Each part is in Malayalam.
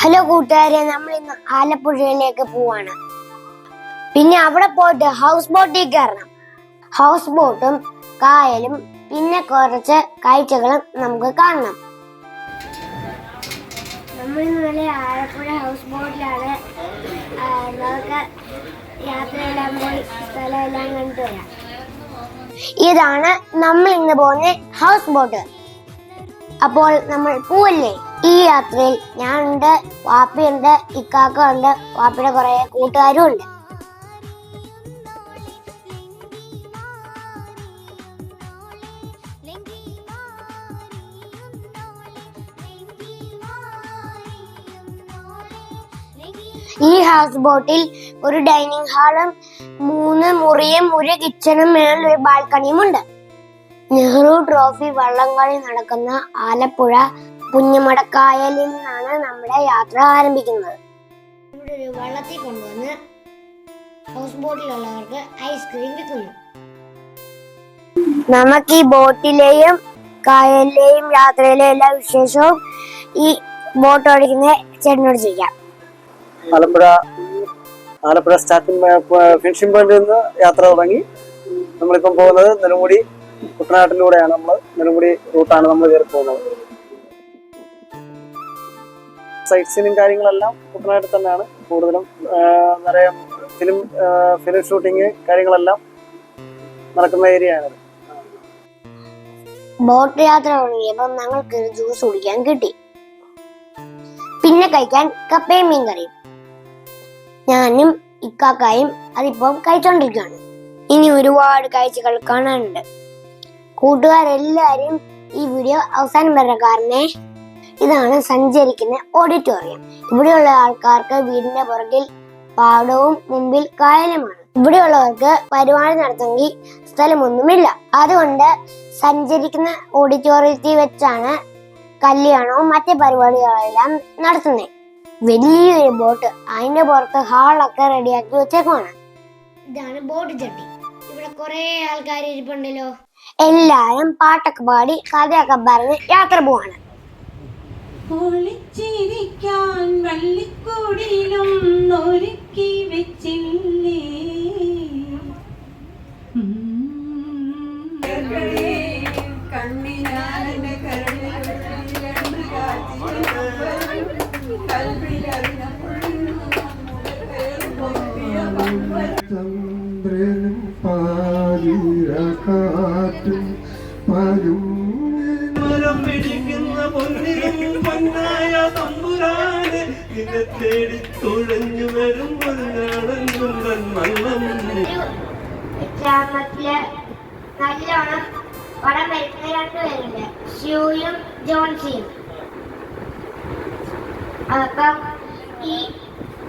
ഹലോ കൂട്ടുകാരെ, നമ്മൾ ഇന്ന് ആലപ്പുഴയിലേക്ക് പോവാണ്. പിന്നെ അവിടെ പോയിട്ട് ഹൗസ് ബോട്ടിൽ കയറണം. ഹൗസ് ബോട്ടും കായലും പിന്നെ കുറച്ച് കാഴ്ചകളും നമുക്ക് കാണണം. നമ്മൾ ഇന്നലെ ആലപ്പുഴ ഹൗസ് ബോട്ടിലാണ്. നമുക്ക് യാത്രയെല്ലാം പോയി സ്ഥലമെല്ലാം കണ്ടു വരാം. ഇതാണ് നമ്മൾ ഇന്ന് പോകുന്ന ഹൗസ് ബോട്ട്. അപ്പോൾ നമ്മൾ പോവല്ലേ? ഈ യാത്രയിൽ ഞാനുണ്ട്, വാപ്പിയുണ്ട്, ഇക്കാക്ക ഉണ്ട്, വാപ്പിയുടെ കുറെ കൂട്ടുകാരും ഉണ്ട്. ഈ ഹൗസ് ബോട്ടിൽ ഒരു ഡൈനിങ് ഹാളും 3 മുറിയും ഒരു കിച്ചണും മേളിൽ ഒരു ബാൽക്കണിയും ഉണ്ട്. നെഹ്റു ട്രോഫി വള്ളംകളി നടക്കുന്ന ആലപ്പുഴ പുന്നമടക്കായലിൽ നിന്നാണ് നമ്മുടെ യാത്ര ആരംഭിക്കുന്നത്. ഇവിടെ ഒരു വള്ളത്തിൽ കൊണ്ടുവന്ന് ഹൗസ് ബോട്ടിലുള്ളവർക്ക് ഐസ്ക്രീം വിൽക്കുന്നു. നമുക്ക് ഈ ബോട്ടിലെയും കായലിലെയും യാത്രയിലെ എല്ലാ വിശേഷവും ഈ ബോട്ട് ഓടിക്കുന്ന ചേട്ടനോട് ചോദിക്കാം. ആലപ്പുഴ സ്റ്റാർട്ടിംഗ് ഫിനിഷിംഗ് പോയിന്റിൽ നിന്ന് യാത്ര തുടങ്ങി. നമ്മളിപ്പം പോകുന്നത് നെടുമുടി കുട്ടനാട്ടിലൂടെയാണ്. നെടുമുടി റൂട്ടാണ് നമ്മൾ കയറി പോകുന്നത്. സൈറ്റ് സീനും കാര്യങ്ങളെല്ലാം കുട്ടനാട്ടിൽ തന്നെയാണ് കൂടുതലും. നിറയെ ഫിലിം ഷൂട്ടിങ് കാര്യങ്ങളെല്ലാം നടക്കുന്ന ഏരിയ ആണ്. ബോട്ട് യാത്ര തുടങ്ങിയപ്പോൾ ഞങ്ങൾക്ക് ജ്യൂസ് കുടിക്കാൻ കിട്ടി, പിന്നെ കഴിക്കാൻ കപ്പയും മീൻ കറിയും. ഞാനും ഇക്കാക്കായും അതിപ്പം കഴിച്ചോണ്ടിരിക്കുകയാണ്. ഇനി ഒരുപാട് കാഴ്ചകൾ കാണാനുണ്ട്. കൂട്ടുകാരെല്ലാരും ഈ വീഡിയോ അവസാനം വരെ കാണണേ. ഇതാണ് സഞ്ചരിക്കുന്ന ഓഡിറ്റോറിയം. ഇവിടെയുള്ള ആൾക്കാർക്ക് വീടിന്റെ പുറകിൽ പാടവും മുമ്പിൽ കായലുമാണ്. ഇവിടെയുള്ളവർക്ക് പരിപാടി നടത്തുമെങ്കിൽ സ്ഥലമൊന്നുമില്ല. അതുകൊണ്ട് സഞ്ചരിക്കുന്ന ഓഡിറ്റോറിയത്തിൽ വെച്ചാണ് കല്യാണവും മറ്റു പരിപാടികളെല്ലാം നടത്തുന്നത്. വലിയൊരു ബോട്ട്, അതിന്റെ പുറത്ത് ഹാളൊക്കെ റെഡിയാക്കി വെച്ചേക്കുവാണ്. ഇതാണ് ബോട്ട് ചട്ടി. ഇവിടെ കുറെ ആൾക്കാർ ഇരിപ്പുണ്ടല്ലോ. എല്ലാരും പാട്ടൊക്കെ പാടി കഥയൊക്കെ പറഞ്ഞ് യാത്ര പോവാണ്. ഒളിച്ചിരിക്കാൻ വള്ളിക്കൂടിലും ഒരുക്കി വെച്ചില്ലേ ചന്ദ്രനും പാലിരകാറ്റും പരും പിടിക്കുന്ന പൊന്നിലും പൊന്നായ തമ്പുരാനെ നിന്നെ തേടി തുഴഞ്ഞു വരും ഒരു നാടൻ കുന്തൻ വള്ളം. ഗ്രാമത്തില് നല്ലോണം പടം വരയ്ക്കുന്ന രണ്ടുപേരുണ്ട്, ഷ്യൂയും ജോൺസിയും. അപ്പം ഈ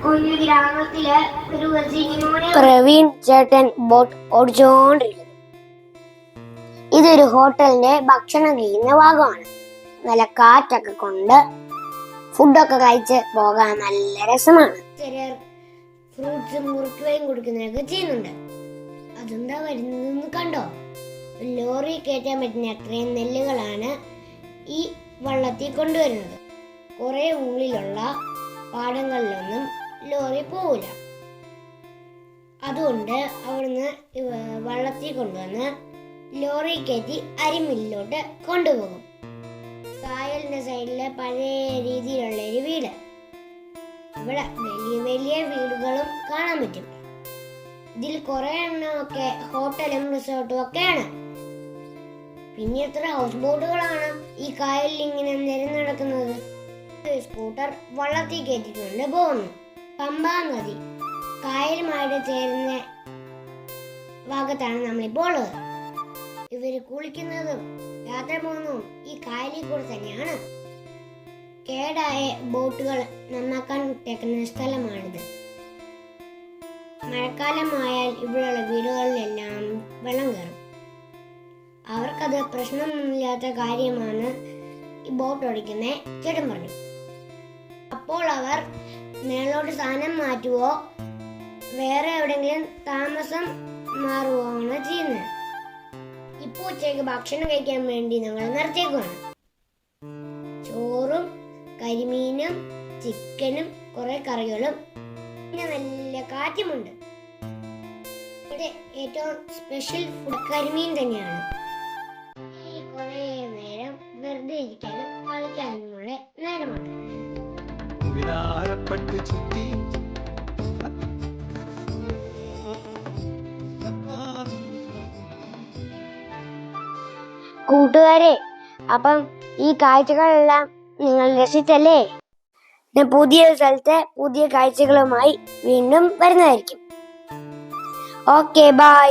കുഞ്ഞു ഗ്രാമത്തില് ഒരു പ്രവീൺ ചേട്ടൻ ബോട്ട് ഓടിച്ചോണ്ടിരിക്കുന്നു. ഇതൊരു ഹോട്ടലിന്റെ ഭക്ഷണം കഴിക്കുന്ന ഭാഗമാണ്. നല്ല കാറ്റൊക്കെ കൊണ്ട് ഫുഡൊക്കെ കഴിച്ച് പോകാൻ നല്ല രസമാണ്. ചിലർ ഫ്രൂട്ട്സ് മുറുക്കുകയും കൊടുക്കുന്നതൊക്കെ ചെയ്യുന്നുണ്ട്. അതെന്താ വരുന്നതെന്ന് കണ്ടോ? ലോറി കയറ്റാൻ പറ്റുന്ന അത്രയും നെല്ലുകളാണ് ഈ വള്ളത്തിൽ കൊണ്ടുവരുന്നത്. കുറെ ഉള്ളിലുള്ള പാടങ്ങളിലൊന്നും ലോറി പോവില്ല. അതുകൊണ്ട് അവിടുന്ന് വള്ളത്തിൽ കൊണ്ടുവന്ന് ലോറി കയറ്റി അരിമില്ലിലോട്ട് കൊണ്ടുപോകും. കായലിന്റെ സൈഡില് പഴയ രീതിയിലുള്ള ഒരു വീട്. ഇവിടെ വലിയ വലിയ വീടുകളും കാണാൻ പറ്റും. ഇതിൽ കുറെ എണ്ണമൊക്കെ ഹോട്ടലും റിസോർട്ടും ഒക്കെയാണ്. പിന്നെ എത്ര ഹൗസ് ബോട്ടുകളാണ് ഈ കായലിൽ ഇങ്ങനെ നിരന്ന് നടക്കുന്നത്. സ്കൂട്ടർ വള്ളത്തിൽ കയറ്റിക്കൊണ്ട് പോകുന്നു. പമ്പാ നദി കായലുമായിട്ട് ചേരുന്ന ഭാഗത്താണ് നമ്മളിപ്പോൾ ഉള്ളത്. ഇവര് കുളിക്കുന്നതും യാത്ര പോകുന്നതും ഈ കായലിൽ കൂടെ തന്നെയാണ്. കേടായ ബോട്ടുകൾ നന്നാക്കാൻ ഇട്ടേക്കുന്ന സ്ഥലമാണിത്. മഴക്കാലമായാൽ ഇവിടെയുള്ള വീടുകളിലെല്ലാം വെള്ളം കയറും. അവർക്കത് പ്രശ്നമൊന്നുമില്ലാത്ത കാര്യമാണ് ഈ ബോട്ട് ഓടിക്കുന്ന ചേട്ടൻ പറഞ്ഞു. അപ്പോൾ അവർ മേളോട്ട് സ്ഥാനം മാറ്റുവോ വേറെ എവിടെങ്കിലും താമസം മാറുകയാണ് ചെയ്യുന്നത്. ഇപ്പൊ ഉച്ചയ്ക്ക് ഭക്ഷണം കഴിക്കാൻ വേണ്ടി ഞങ്ങൾ നിർത്തിയേക്കുവാണ്. ചോറും കരിമീനും ചിക്കനും കുറെ കറികളും പിന്നെ നല്ല കാറ്റുമുണ്ട്. ഇവിടെ ഏറ്റവും സ്പെഷ്യൽ ഫുഡ് കരിമീൻ തന്നെയാണ്. ഈ കുറെ നേരം വെറുതെ ഇരിക്കാനും കളിക്കാനുമുള്ള നേരമാണ്. വിലാരപ്പെട്ട് ചുറ്റി കൂട്ടുകാരെ, അപ്പം ഈ കാഴ്ചകളെല്ലാം നിങ്ങൾ രസിച്ചല്ലേ? ഞാൻ പുതിയ സ്ഥലത്തെ പുതിയ കാഴ്ചകളുമായി വീണ്ടും വരുന്നതായിരിക്കും. Okay, by.